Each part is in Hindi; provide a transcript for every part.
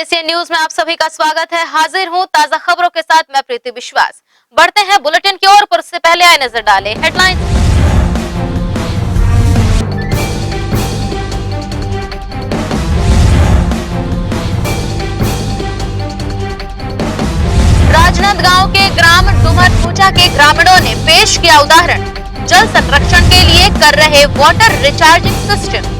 एसीएन न्यूज में आप सभी का स्वागत है। हाजिर हूं ताजा खबरों के साथ, मैं प्रीति विश्वास। बढ़ते हैं बुलेटिन की ओर, पर उससे पहले आए नजर डालें हेडलाइंस। राजनांदगांव के ग्राम डुमरपूजा के ग्रामीणों ने पेश किया उदाहरण, जल संरक्षण के लिए कर रहे वाटर रिचार्जिंग सिस्टम।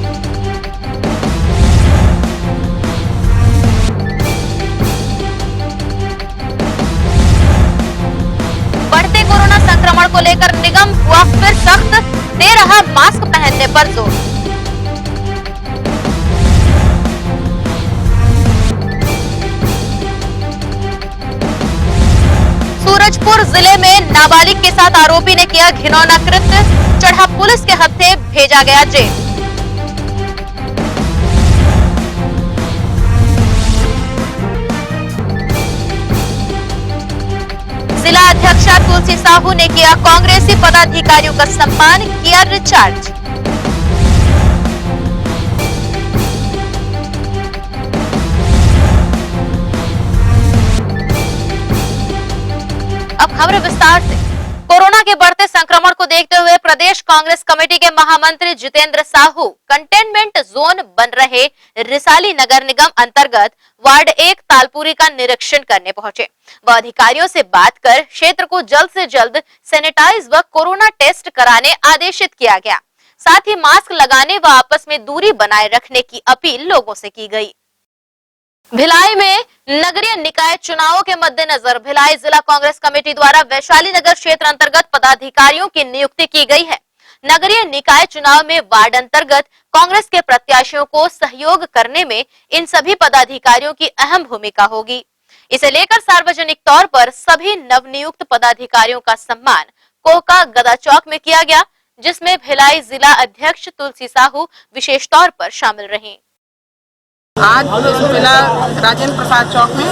बढ़ते कोरोना संक्रमण को लेकर निगम हुआ फिर सख्त, दे रहा मास्क पहनने पर जोर। सूरजपुर जिले में नाबालिग के साथ आरोपी ने किया घिनौना कृत्य, चढ़ा पुलिस के हत्थे, भेजा गया जेल। जिला अध्यक्षा तुलसी साहू ने किया कांग्रेसी पदाधिकारियों का सम्मान, किया रिचार्ज। अब खबर विस्तार से। कोरोना के बढ़ते संक्रमण को देखते हुए प्रदेश कांग्रेस कमेटी के महामंत्री जितेंद्र साहू कंटेनमेंट जोन बन रहे रिसाली नगर निगम अंतर्गत वार्ड 1 तालपुरी का निरीक्षण करने पहुंचे। वह अधिकारियों से बात कर क्षेत्र को जल्द से जल्द सैनिटाइज व कोरोना टेस्ट कराने आदेशित किया गया। साथ ही मास्क लगाने व आपस में दूरी बनाए रखने की अपील लोगों से की गई। भिलाई में नगरीय निकाय चुनावों के मद्देनजर भिलाई जिला कांग्रेस कमेटी द्वारा वैशाली नगर क्षेत्र अंतर्गत पदाधिकारियों की नियुक्ति की गई है। नगरीय निकाय चुनाव में वार्ड अंतर्गत कांग्रेस के प्रत्याशियों को सहयोग करने में इन सभी पदाधिकारियों की अहम भूमिका होगी। इसे लेकर सार्वजनिक तौर पर सभी नवनियुक्त पदाधिकारियों का सम्मान कोका गदा चौक में किया गया, जिसमें भिलाई जिला अध्यक्ष तुलसी साहू विशेष तौर पर शामिल रही। आज जिला राजेंद्र प्रसाद चौक में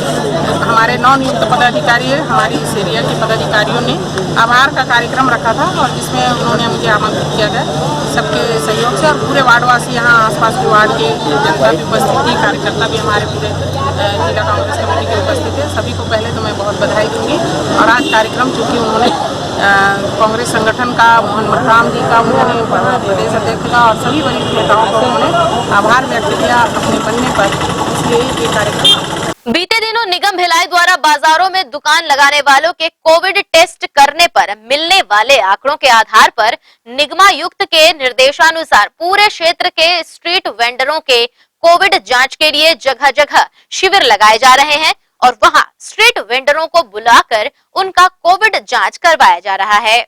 हमारे नवनियुक्त पदाधिकारी हमारी इस एरिया के पदाधिकारियों ने आभार का कार्यक्रम रखा था और जिसमें उन्होंने मुझे आमंत्रित किया गया सबके सहयोग से, और पूरे वार्डवासी यहाँ आसपास के वार्ड के जनता भी उपस्थित थी, कार्यकर्ता भी हमारे पूरे जिला कांग्रेस कमेटी के उपस्थित थे। सभी को पहले तो मैं बहुत बधाई दूंगी। और आज कार्यक्रम चूँकि उन्होंने कांग्रेस संगठन का मोहन मरकाम जी का, उन्होंने प्रदेश अध्यक्ष का और सभी वरिष्ठ नेताओं को उन्होंने आभार व्यक्त किया अपने बनने पर, इसलिए ये कार्यक्रम। बीते दिनों निगम भिलाई द्वारा बाजारों में दुकान लगाने वालों के कोविड टेस्ट करने पर मिलने वाले आंकड़ों के आधार पर निगमायुक्त के निर्देशानुसार पूरे क्षेत्र के स्ट्रीट वेंडरों के कोविड जांच के लिए जगह जगह शिविर लगाए जा रहे हैं और वहां स्ट्रीट वेंडरों को बुलाकर उनका कोविड जांच करवाया जा रहा है।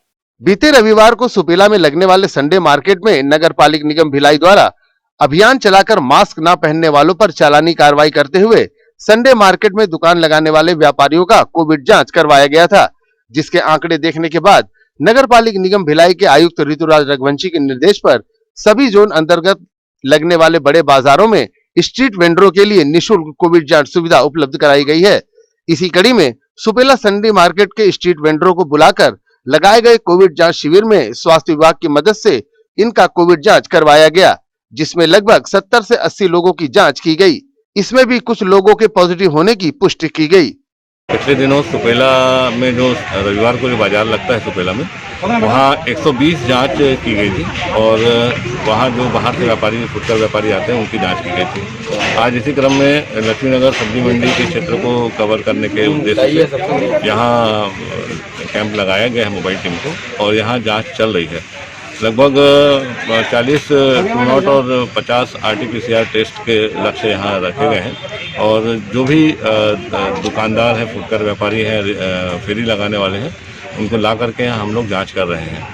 बीते रविवार को सुपेला में लगने वाले संडे मार्केट में नगर पालिक निगम भिलाई द्वारा अभियान चलाकर मास्क न पहनने वालों पर चालानी कार्रवाई करते हुए संडे मार्केट में दुकान लगाने वाले व्यापारियों का कोविड जांच करवाया गया था, जिसके आंकड़े देखने के बाद नगर पालिक निगम भिलाई के आयुक्त ऋतुराज रघुवंशी के निर्देश पर सभी जोन अंतर्गत लगने वाले बड़े बाजारों में स्ट्रीट वेंडरों के लिए निःशुल्क कोविड जांच सुविधा उपलब्ध कराई गई है। इसी कड़ी में सुपेला संडे मार्केट के स्ट्रीट वेंडरों को बुलाकर लगाए गए कोविड जांच शिविर में स्वास्थ्य विभाग की मदद से इनका कोविड जांच करवाया गया, जिसमें लगभग 70 से 80 लोगों की जांच की गई। इसमें भी कुछ लोगों के पॉजिटिव होने की पुष्टि की गई। पिछले दिनों सुपेला में जो रविवार को जो बाजार लगता है सुपेला में, वहाँ 120 जांच की गई थी और वहाँ जो बाहर से व्यापारी, फुटकर व्यापारी आते हैं उनकी जांच की गई थी। आज इसी क्रम में लक्ष्मीनगर सब्जी मंडी के क्षेत्र को कवर करने के उद्देश्य से यहाँ कैंप लगाया गया है मोबाइल टीम को, और यहाँ जाँच चल रही है। लगभग 40 ट्रू नॉट और 50 RT-PCR टेस्ट के लक्ष्य यहाँ रखे गए हैं, और जो भी दुकानदार हैं, फुटकर व्यापारी हैं, फेरी लगाने वाले हैं, उनको ला करके यहाँ हम लोग जांच कर रहे हैं।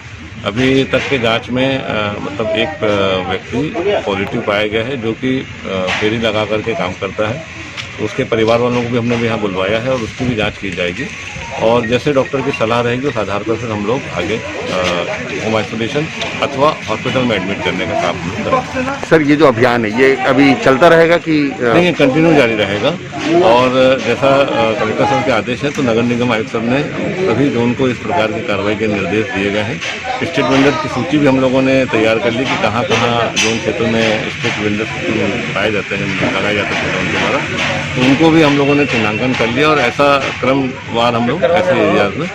अभी तक के जांच में मतलब एक व्यक्ति पॉजिटिव पाया गया है जो कि फेरी लगा करके काम करता है। उसके परिवार वालों को भी हमने यहाँ बुलवाया है और उसकी भी जाँच की जाएगी। और जैसे डॉक्टर की सलाह रहेगी उस आधार पर फिर हम लोग आगे होम आइसोलेशन अथवा हॉस्पिटल में एडमिट करने का काम हम लोग करेंगे। सर ये जो अभियान है ये अभी चलता रहेगा कि नहीं, ये कंटिन्यू जारी रहेगा और जैसा कलेक्टर साहब के आदेश है तो नगर निगम आयुक्त साहब ने सभी जोन को इस प्रकार की कार्रवाई के निर्देश दिए गए हैं। स्ट्रीट वेंडर की सूची भी हम लोगों ने तैयार कर ली कि कहाँ कहाँ जोन क्षेत्र में स्ट्रीट वेंडर पाए जाते हैं, लगाए जाते हैं उनके द्वारा, तो उनको भी हम लोगों ने चिन्हांकन कर लिया और ऐसा क्रमवार हम लोग ऐसे एरियाज में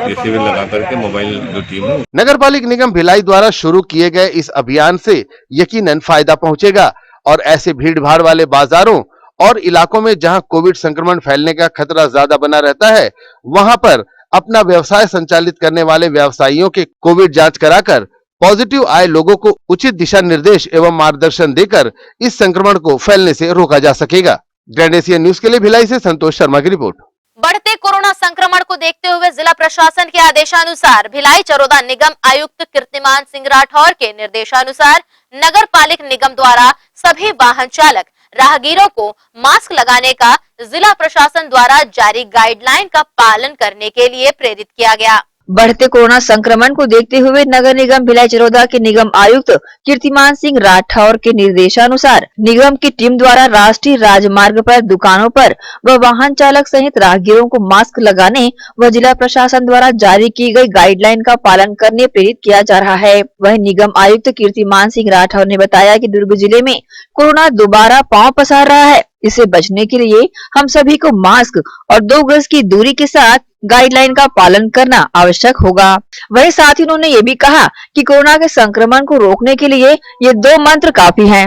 ये सिविल लगा करके मोबाइल जो टीम है। नगर पालिक निगम भिलाई द्वारा शुरू किए गए इस अभियान से यकीनन फायदा पहुंचेगा और ऐसे भीड़ भाड़ वाले बाजारों और इलाकों में जहां कोविड संक्रमण फैलने का खतरा ज्यादा बना रहता है वहां पर अपना व्यवसाय संचालित करने वाले व्यवसायियों के कोविड जांच कराकर पॉजिटिव आए लोगों को उचित दिशा निर्देश एवं मार्गदर्शन देकर इस संक्रमण को फैलने से रोका जा सकेगा। ग्रैंड एशियन न्यूज के लिए भिलाई से संतोष शर्मा की रिपोर्ट। बढ़ते कोरोना संक्रमण को देखते हुए जिला प्रशासन के आदेशानुसार भिलाई चरोदा निगम आयुक्त कीर्तिमान सिंह राठौर के निर्देशानुसार नगर पालिक निगम द्वारा सभी वाहन चालक राहगीरों को मास्क लगाने का जिला प्रशासन द्वारा जारी गाइडलाइन का पालन करने के लिए प्रेरित किया गया। बढ़ते कोरोना संक्रमण को देखते हुए नगर निगम भिलाई चरोदा के निगम आयुक्त कीर्तिमान सिंह राठौर के निर्देशानुसार निगम की टीम द्वारा राष्ट्रीय राजमार्ग पर दुकानों पर व वाहन चालक सहित राहगीरों को मास्क लगाने व जिला प्रशासन द्वारा जारी की गई गाइडलाइन का पालन करने प्रेरित किया जा रहा है। वहीं निगम आयुक्त कीर्तिमान सिंह राठौर ने बताया कि दुर्ग जिले में कोरोना दोबारा पांव पसार रहा है। इससे बचने के लिए हम सभी को मास्क और 2 गज की दूरी के साथ गाइडलाइन का पालन करना आवश्यक होगा। वहीं साथ ही उन्होंने ये भी कहा कि कोरोना के संक्रमण को रोकने के लिए ये 2 मंत्र काफी हैं।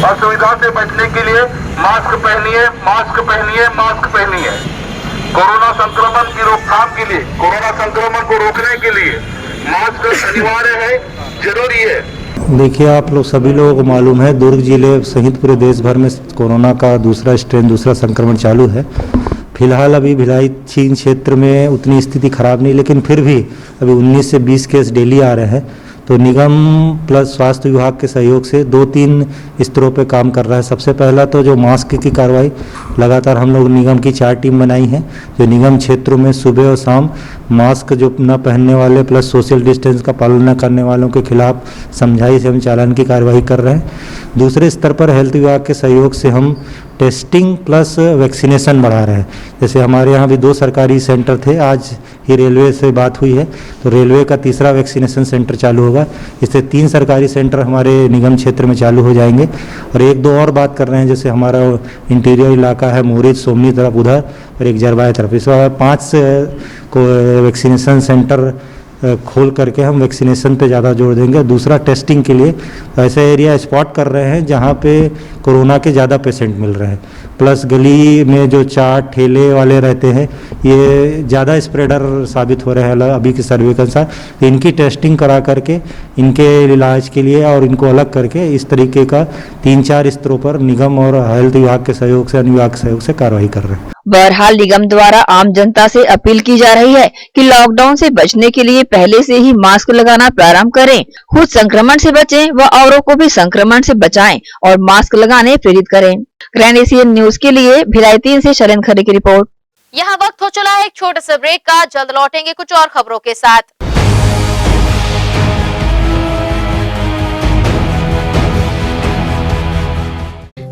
असुविधा से बचने के लिए मास्क पहनिए, मास्क पहनिए, मास्क पहनिए। कोरोना संक्रमण की रोकथाम के लिए, कोरोना संक्रमण को रोकने के लिए मास्क अनिवार्य है, जरूरी है। देखिए, आप लोग सभी लोगों को मालूम है दुर्ग जिले सहित पूरे देश भर में कोरोना का दूसरा स्ट्रेन, दूसरा संक्रमण चालू है। फिलहाल अभी भिलाई चीन क्षेत्र में उतनी स्थिति खराब नहीं, लेकिन फिर भी अभी 19 से 20 केस डेली आ रहे हैं। तो निगम प्लस स्वास्थ्य विभाग के सहयोग से 2-3 स्तरों पे काम कर रहा है। सबसे पहला तो जो मास्क की कार्रवाई लगातार हम लोग निगम की 4 टीम बनाई है, जो निगम क्षेत्रों में सुबह और शाम मास्क जो न पहनने वाले प्लस सोशल डिस्टेंस का पालन न करने वालों के खिलाफ समझाइश एवं चालान की कार्रवाई कर रहे हैं। दूसरे स्तर पर हेल्थ विभाग के सहयोग से हम टेस्टिंग प्लस वैक्सीनेशन बढ़ा रहे हैं। जैसे हमारे यहाँ भी 2 सरकारी सेंटर थे, आज ही रेलवे से बात हुई है तो रेलवे का 3रा वैक्सीनेशन सेंटर चालू होगा। इससे 3 सरकारी सेंटर हमारे निगम क्षेत्र में चालू हो जाएंगे। और 1-2 और बात कर रहे हैं, जैसे हमारा इंटीरियर इलाका है मोरिज सोमनी तरफ उधर और एक जरबाई तरफ, इस बार 5 को वैक्सीनेशन सेंटर खोल करके हम वैक्सीनेशन पे ज़्यादा जोर देंगे। दूसरा टेस्टिंग के लिए ऐसे एरिया स्पॉट कर रहे हैं जहाँ पे कोरोना के ज़्यादा पेशेंट मिल रहे हैं। प्लस गली में जो चाट ठेले वाले रहते हैं ये ज़्यादा स्प्रेडर साबित हो रहे हैं अभी के सर्वे के अनुसार। तो इनकी टेस्टिंग करा करके इनके इलाज के लिए और इनको अलग करके इस तरीके का 3-4 स्तरों पर निगम और हेल्थ विभाग के सहयोग से, अन्य विभाग के सहयोग से कार्रवाई कर रहे हैं। बहरहाल निगम द्वारा आम जनता से अपील की जा रही है कि लॉकडाउन से बचने के लिए पहले से ही मास्क लगाना प्रारंभ करें, खुद संक्रमण से बचें व औरों को भी संक्रमण से बचाएं और मास्क लगाने प्रेरित करें। ग्रैंड एशियन न्यूज के लिए भिलाई 3 से शरण खरे की रिपोर्ट। यहाँ वक्त हो चला है एक छोटे से ब्रेक का, जल्द लौटेंगे कुछ और खबरों के साथ।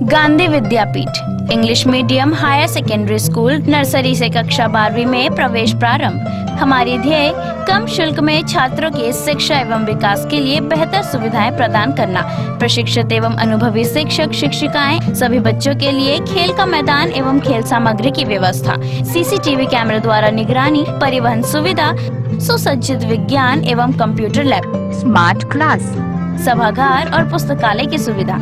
Gandhi Vidyapeeth English medium higher secondary school nursery से कक्षा 12वीं में प्रवेश प्रारंभ। हमारी ध्येय कम शुल्क में छात्रों के शिक्षा एवं विकास के लिए बेहतर सुविधाएं प्रदान करना। प्रशिक्षित एवं अनुभवी शिक्षक शिक्षिकाएं, सभी बच्चों के लिए खेल का मैदान एवं खेल सामग्री की व्यवस्था, सीसीटीवी कैमरे द्वारा निगरानी, परिवहन सुविधा, सुसज्जित विज्ञान एवं कंप्यूटर लैब, स्मार्ट क्लास, सभागार और पुस्तकालय की सुविधा,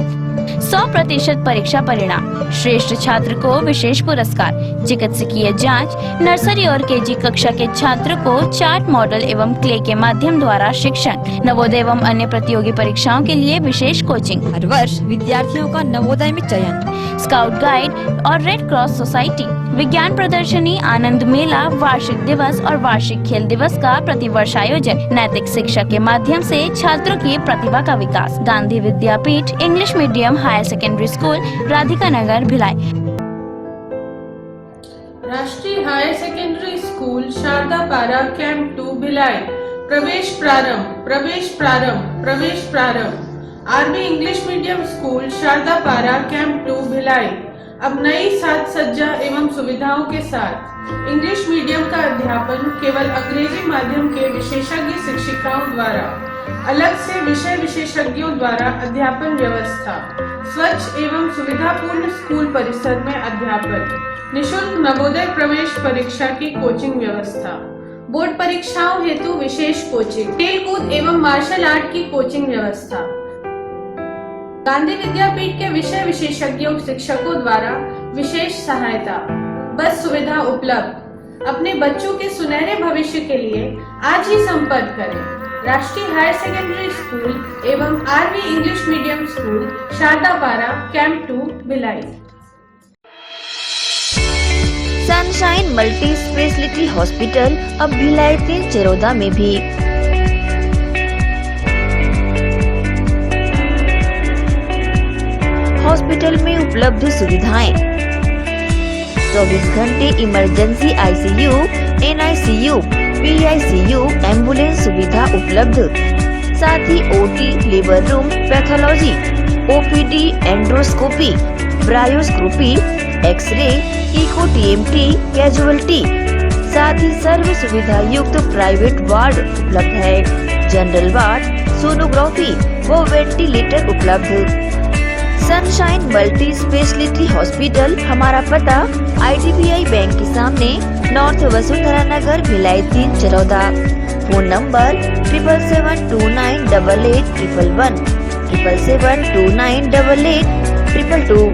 100% परीक्षा परिणाम, श्रेष्ठ छात्र को विशेष पुरस्कार, चिकित्सकीय जांच, नर्सरी और केजी कक्षा के छात्र को चार्ट मॉडल एवं क्ले के माध्यम द्वारा शिक्षण, नवोदय एवं अन्य प्रतियोगी परीक्षाओं के लिए विशेष कोचिंग, हर वर्ष विद्यार्थियों का नवोदय में चयन, स्काउट गाइड और रेड क्रॉस सोसाइटी, विज्ञान प्रदर्शनी, आनंद मेला, वार्षिक दिवस और वार्षिक खेल दिवस का प्रतिवर्ष आयोजन, नैतिक शिक्षा के माध्यम से छात्रों की प्रतिभा का विकास। Gandhi Vidyapeeth English medium higher secondary school, Radhika Nagar, Bhilai. Rashtriya higher secondary school Sharda Para camp 2 Bhilai. प्रवेश प्रारंभ प्रवेश प्रारंभ प्रवेश प्रारंभ। RB English medium school Sharda Para camp 2 Bhilai अब नई साज सज्जा एवं सुविधाओं के साथ इंग्लिश मीडियम का अध्यापन केवल अंग्रेजी माध्यम के विशेषज्ञ शिक्षिकाओं द्वारा, अलग से विषय विशेषज्ञों द्वारा अध्यापन व्यवस्था, स्वच्छ एवं सुविधापूर्ण स्कूल परिसर में अध्यापन, निशुल्क नवोदय प्रवेश परीक्षा की कोचिंग व्यवस्था, बोर्ड परीक्षाओं हेतु विशेष कोचिंग, खेलकूद एवं मार्शल आर्ट की कोचिंग व्यवस्था, गांधी विद्यापीठ के विषय विशेषज्ञों शिक्षकों द्वारा विशेष सहायता, बस सुविधा उपलब्ध। अपने बच्चों के सुनहरे भविष्य के लिए आज ही संपर्क करें राष्ट्रीय हायर सेकेंडरी स्कूल एवं R V English medium school Sharda Para camp 2 Bhilai. Sunshine multi speciality hospital अब भिलाई 3 चरोदा में भी। हॉस्पिटल में उपलब्ध सुविधाएं 24 घंटे emergency ICU, NICU, PICU, ambulance सुविधा उपलब्ध, साथ ही OT, labour room, pathology, OPD, endoscopy, bronchoscopy, x ray, echo TMT, casualty, साथ ही सर्व सुविधा युक्त प्राइवेट वार्ड उपलब्ध है। जनरल वार्ड, सोनोग्राफी व वेंटिलेटर उपलब्ध। सनशाइन मल्टी स्पेशलिटी हॉस्पिटल, हमारा पता IDBI बैंक के सामने, north Vasundhara Nagar, Bhilai 3 Charoda. Phone number 7772988811, 7772988822।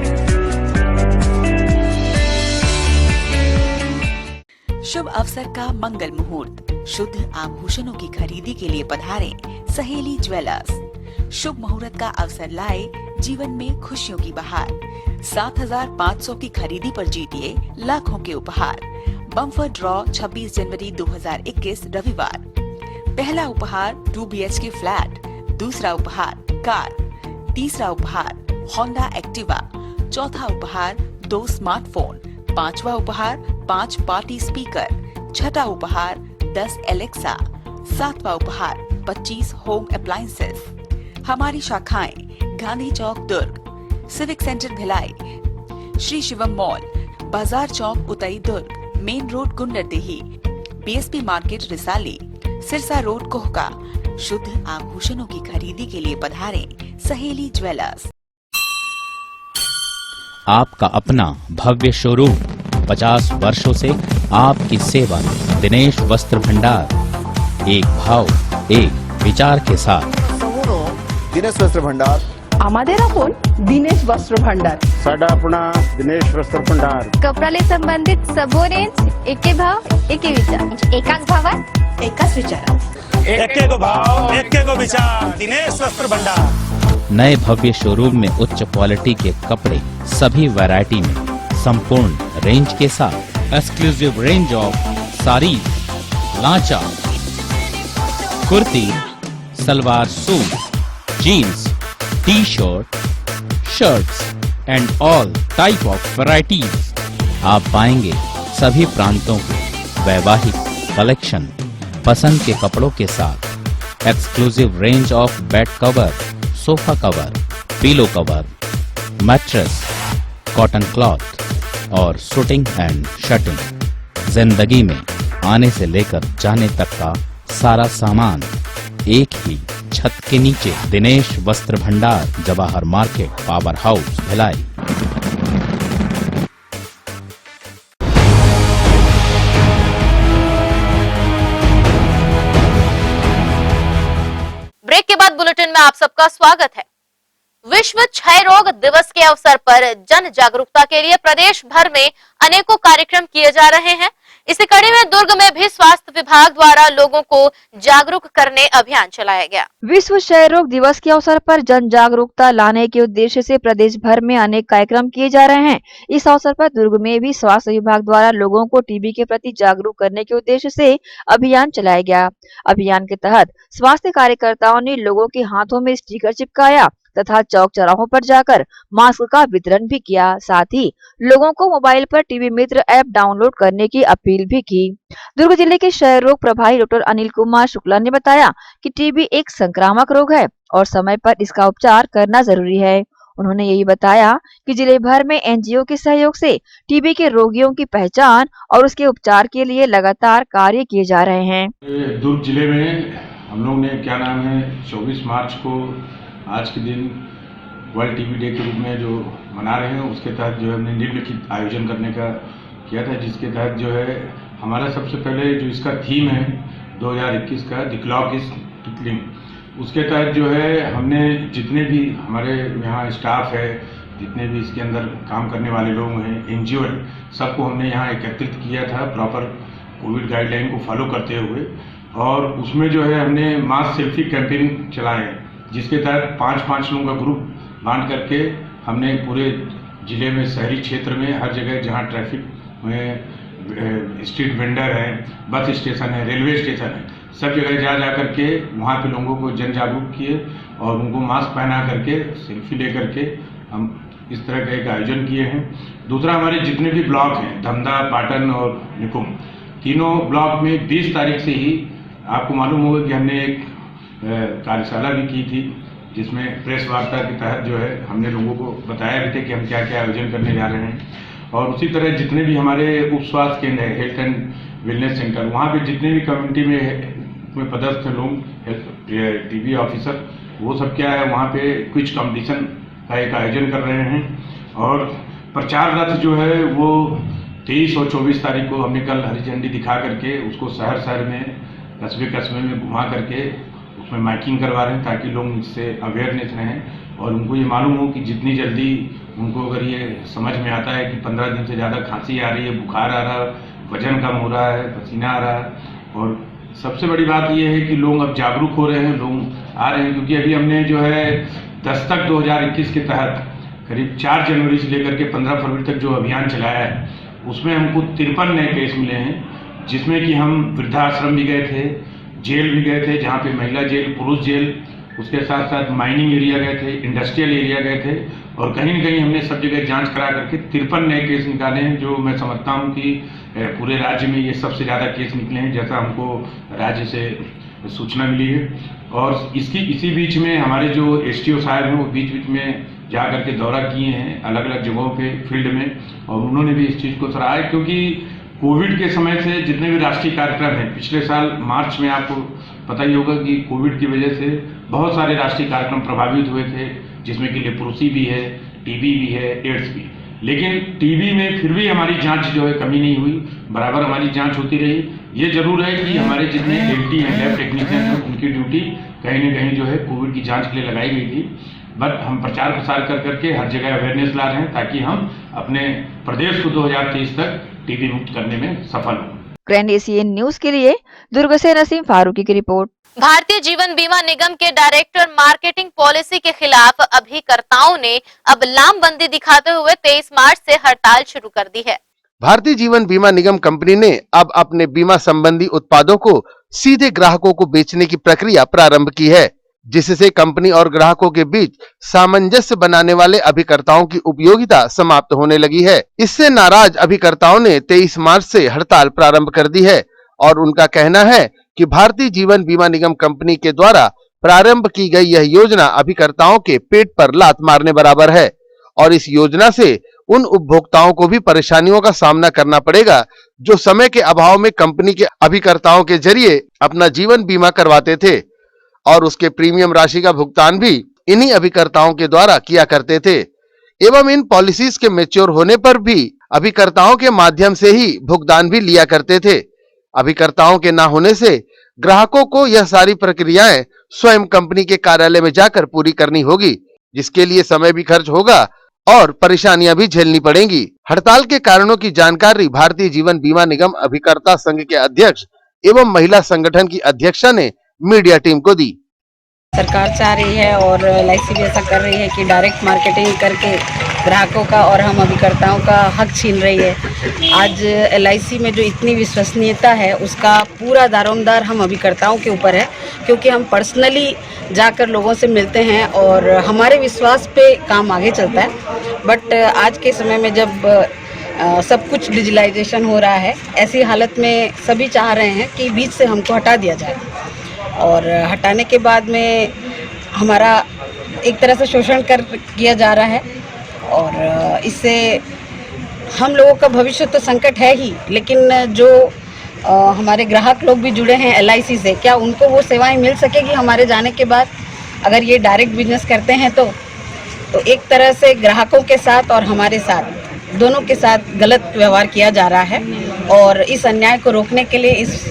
शुभ अवसर का मंगल मुहूर्त, शुद्ध आभूषणों की खरीदी के लिए पधारें सहेली ज्वेलर्स। शुभ मुहूर्त का अवसर लाए जीवन में खुशियों की बहार। 7,500 की खरीदी पर जीतिए लाखों के उपहार। बम्पर ड्रॉ 26 जनवरी 2021 रविवार। पहला उपहार 2 BHK फ्लैट, दूसरा उपहार कार, तीसरा उपहार होंडा एक्टिवा, चौथा उपहार 2 स्मार्टफोन, पांचवा उपहार 5 पार्टी स्पीकर, छठा उपहार 10 एलेक्सा, सातवां उपहार 25 होम अप्लायंसेस। हमारी शाखाएं Gandhi Chowk Durg, civic centre Bhilai, Shri Shivam mall, Bazaar Chowk Utai Durg, main road Gundardehi, BSP market Risali, Sirsa road Kohka. शुद्ध आभूषणों की खरीदी के लिए पधारें सहेली ज्वेलर्स। आपका अपना भव्य शोरूम, 50 वर्षों से आपकी सेवा में। दिनेश वस्त्र भंडार, एक भाव एक विचार के साथ। दिनेश वस्त्र भंडार, আমাদের আপন दिनेश वस्त्र भांडार, साडा अपना दिनेश वस्त्र भंडार। कपडाले संबंधित सबो रेंज एके भाव एके विचार, एकाच भावात एकाच विचारात, एके को भाव एके को विचार। दिनेश वस्त्र भंडार। नए भव्य शोरूम में उच्च क्वालिटी के कपड़े सभी वैरायटी में, संपूर्ण रेंज के साथ। Exclusive range of sari, lehenga, kurti, salwar suit, jeans, t shirt, shirts and all type of varieties. आप पाएंगे सभी प्रांतों के वैवाहिक कलेक्शन पसंद के कपड़ों के साथ। Exclusive range of bed cover, sofa cover, pillow cover, mattress, cotton cloth और शूटिंग एंड शर्टिंग। जिंदगी में आने से लेकर जाने तक का सारा सामान एक ही छत के नीचे। दिनेश वस्त्र भंडार, Jawahar market, power house, Bhilai. Break के बाद बुलेटिन में आप सबका स्वागत है। विश्व क्षय रोग दिवस के अवसर पर जन जागरूकता के लिए प्रदेश भर में अनेकों कार्यक्रम किए जा रहे हैं। इसी कड़ी में दुर्ग में भी स्वास्थ्य विभाग द्वारा लोगों को जागरूक करने अभियान चलाया गया। विश्व क्षय रोग दिवस के अवसर पर जन जागरूकता लाने के उद्देश्य से प्रदेश भर में अनेक कार्यक्रम किए जा रहे हैं। इस अवसर पर दुर्ग में भी स्वास्थ्य विभाग द्वारा लोगों को टीबी के प्रति जागरूक करने के उद्देश्य से अभियान चलाया गया। अभियान के तहत स्वास्थ्य कार्यकर्ताओं ने लोगों के हाथों में स्टिकर चिपकाया तथा चौक चौराहों पर जाकर मास्क का वितरण भी किया। साथ ही लोगों को मोबाइल पर टीबी मित्र ऐप डाउनलोड करने की अपील भी की। दुर्ग जिले के क्षय रोग प्रभारी डॉक्टर अनिल कुमार शुक्ला ने बताया कि टीबी एक संक्रामक रोग है और समय पर इसका उपचार करना जरूरी है। उन्होंने यही बताया कि जिले भर में एनजीओ के सहयोग से टीबी के रोगियों की पहचान और उसके उपचार के लिए लगातार कार्य किए जा रहे हैं। दुर्ग जिले में हम लोग ने 24 मार्च को आज के दिन वर्ल्ड टीबी डे के रूप में जो मना रहे हैं, उसके तहत जो है हमने निम्नलिखित आयोजन करने का किया था, जिसके तहत जो है हमारा सबसे पहले जो इसका थीम है 2021 का द क्लॉक इज टिकलिंग, उसके तहत जो है हमने जितने भी हमारे यहाँ स्टाफ है, जितने भी इसके अंदर काम करने वाले लोग हैं, एनजीओ है, सबको हमने यहाँ एकत्रित किया था प्रॉपर कोविड गाइडलाइन को फॉलो करते हुए। और उसमें जो है हमने मास सेल्फी कैंपेन चलाए, जिसके तहत 5-5 लोगों का ग्रुप बांध करके हमने पूरे जिले में, शहरी क्षेत्र में हर जगह जहाँ ट्रैफिक में स्ट्रीट वेंडर है, बस स्टेशन है, रेलवे स्टेशन है, सब जगह जा करके वहाँ पे लोगों को जन जागरूक किए और उनको मास्क पहना करके सेल्फी ले करके हम इस तरह का एक आयोजन किए हैं। दूसरा, हमारे जितने भी ब्लॉक हैं, धमधा, पाटन और निकुम, तीनों ब्लॉक में 20 तारीख से ही आपको मालूम होगा कि हमने एक कार्यशाला भी की थी, जिसमें प्रेस वार्ता के तहत जो है हमने लोगों को बताया भी थे कि हम क्या क्या आयोजन करने जा रहे हैं। और उसी तरह जितने भी हमारे उप स्वास्थ्य केंद्र है, हेल्थ एंड वेलनेस सेंटर, वहाँ पे जितने भी कम्युनिटी में पदस्थ लोग, टीबी ऑफिसर, वो सब क्या है वहाँ पे क्विज कंपटीशन का एक आयोजन कर रहे हैं। और प्रचार रथ जो है वो 23 और 24 तारीख को हमने कल हरी झंडी दिखा करके उसको शहर शहर में, कस्बे में घुमा करके उसमें माइकिंग करवा रहे हैं, ताकि लोग इससे अवेयरनेस रहें और उनको ये मालूम हो कि जितनी जल्दी उनको अगर ये समझ में आता है कि 15 दिन से ज़्यादा खांसी आ रही है, बुखार आ रहा है, वजन कम हो रहा है, पसीना आ रहा है, और सबसे बड़ी बात ये है कि लोग अब जागरूक हो रहे हैं, लोग आ रहे हैं। क्योंकि अभी हमने जो है दस्तक 2021 के तहत करीब 4 जनवरी से लेकर के 15 फरवरी तक जो अभियान चलाया है, उसमें हमको 53 नए केस मिले हैं, जिसमें कि हम वृद्धाश्रम भी गए थे, जेल भी गए थे, जहाँ पे महिला जेल, पुरुष जेल, उसके साथ साथ माइनिंग एरिया गए थे, इंडस्ट्रियल एरिया गए थे, और कहीं न कहीं हमने सब जगह जांच करा करके 53 नए केस निकाले हैं, जो मैं समझता हूं कि पूरे राज्य में ये सबसे ज़्यादा केस निकले हैं, जैसा हमको राज्य से सूचना मिली है। और इसी बीच में हमारे जो एसटीओ साहब हैं, वो बीच में जा करके दौरा किए हैं अलग अलग जगहों पे फील्ड में, और उन्होंने भी इस चीज़ को सराहा है। क्योंकि कोविड के समय से जितने भी राष्ट्रीय कार्यक्रम हैं, पिछले साल मार्च में आपको पता ही होगा कि कोविड की वजह से बहुत सारे राष्ट्रीय कार्यक्रम प्रभावित हुए थे, जिसमें कि लेप्रोसी भी है, टीबी भी है, एड्स भी। लेकिन टीबी में फिर भी हमारी जांच जो है कमी नहीं हुई, बराबर हमारी जांच होती रही। ये जरूर है कि हमारे जितने एलटी हैं, लैब टेक्नीशियन हैं, उनकी ड्यूटी कहीं न कहीं जो है कोविड की जांच के लिए लगाई गई थी। बट हम प्रचार प्रसार कर करके हर जगह अवेयरनेस ला रहे हैं, ताकि हम अपने प्रदेश को 2023 तक टीबी मुक्त करने में सफल हों। ग्रैंड एशियन न्यूज के लिए दुर्ग से नसीम फारूकी की रिपोर्ट। भारतीय जीवन बीमा निगम के डायरेक्टर मार्केटिंग पॉलिसी के खिलाफ अभिकर्ताओं ने अब लामबंदी दिखाते हुए 23 मार्च से हड़ताल शुरू कर दी है। भारतीय जीवन बीमा निगम कंपनी ने अब अपने बीमा संबंधी उत्पादों को सीधे ग्राहकों को बेचने की प्रक्रिया प्रारंभ की है, जिससे कंपनी और ग्राहकों के बीच सामंजस्य बनाने वाले अभिकर्ताओं की उपयोगिता समाप्त होने लगी है। इससे नाराज अभिकर्ताओं ने 23 मार्च से हड़ताल प्रारंभ कर दी है और उनका कहना है कि भारतीय जीवन बीमा निगम कंपनी के द्वारा प्रारंभ की गई यह योजना अभिकर्ताओं के पेट पर लात मारने बराबर है और इस योजना से उन उपभोक्ताओं को भी परेशानियों का सामना करना पड़ेगा जो समय के अभाव में कंपनी के अभिकर्ताओं के जरिए अपना जीवन बीमा करवाते थे और उसके प्रीमियम राशि का भुगतान भी इन्हीं अभिकर्ताओं के द्वारा किया करते थे एवं इन पॉलिसीज के मैच्योर होने पर भी अभिकर्ताओं के माध्यम से ही भुगतान भी लिया करते थे। अभिकर्ताओं के न होने से ग्राहकों को यह सारी प्रक्रियाएं स्वयं कंपनी के कार्यालय में जाकर पूरी करनी होगी, जिसके लिए समय भी खर्च होगा और परेशानियां भी झेलनी पड़ेंगी। हड़ताल के कारणों की जानकारी भारतीय जीवन बीमा निगम अभिकर्ता संघ के अध्यक्ष एवं महिला संगठन की अध्यक्षा ने मीडिया टीम को दी। सरकार चाह रही है और LIC भी ऐसा कर रही है कि डायरेक्ट मार्केटिंग करके ग्राहकों का और हम अभिकर्ताओं का हक छीन रही है। आज LIC में जो इतनी विश्वसनीयता है उसका पूरा दारोमदार हम अभिकर्ताओं के ऊपर है, क्योंकि हम पर्सनली जाकर लोगों से मिलते हैं और हमारे विश्वास पे काम आगे चलता है। बट आज के समय में जब सब कुछ डिजिटलाइजेशन हो रहा है, ऐसी हालत में सभी चाह रहे हैं कि बीच से हमको हटा दिया जाए, और हटाने के बाद में हमारा एक तरह से शोषण किया जा रहा है, और इससे हम लोगों का भविष्य तो संकट है ही, लेकिन जो हमारे ग्राहक लोग भी जुड़े हैं LIC से, क्या उनको वो सेवाएं मिल सकेगी हमारे जाने के बाद? अगर ये डायरेक्ट बिजनेस करते हैं तो एक तरह से ग्राहकों के साथ और हमारे साथ दोनों के साथ गलत व्यवहार किया जा रहा है, और इस अन्याय को रोकने के लिए इस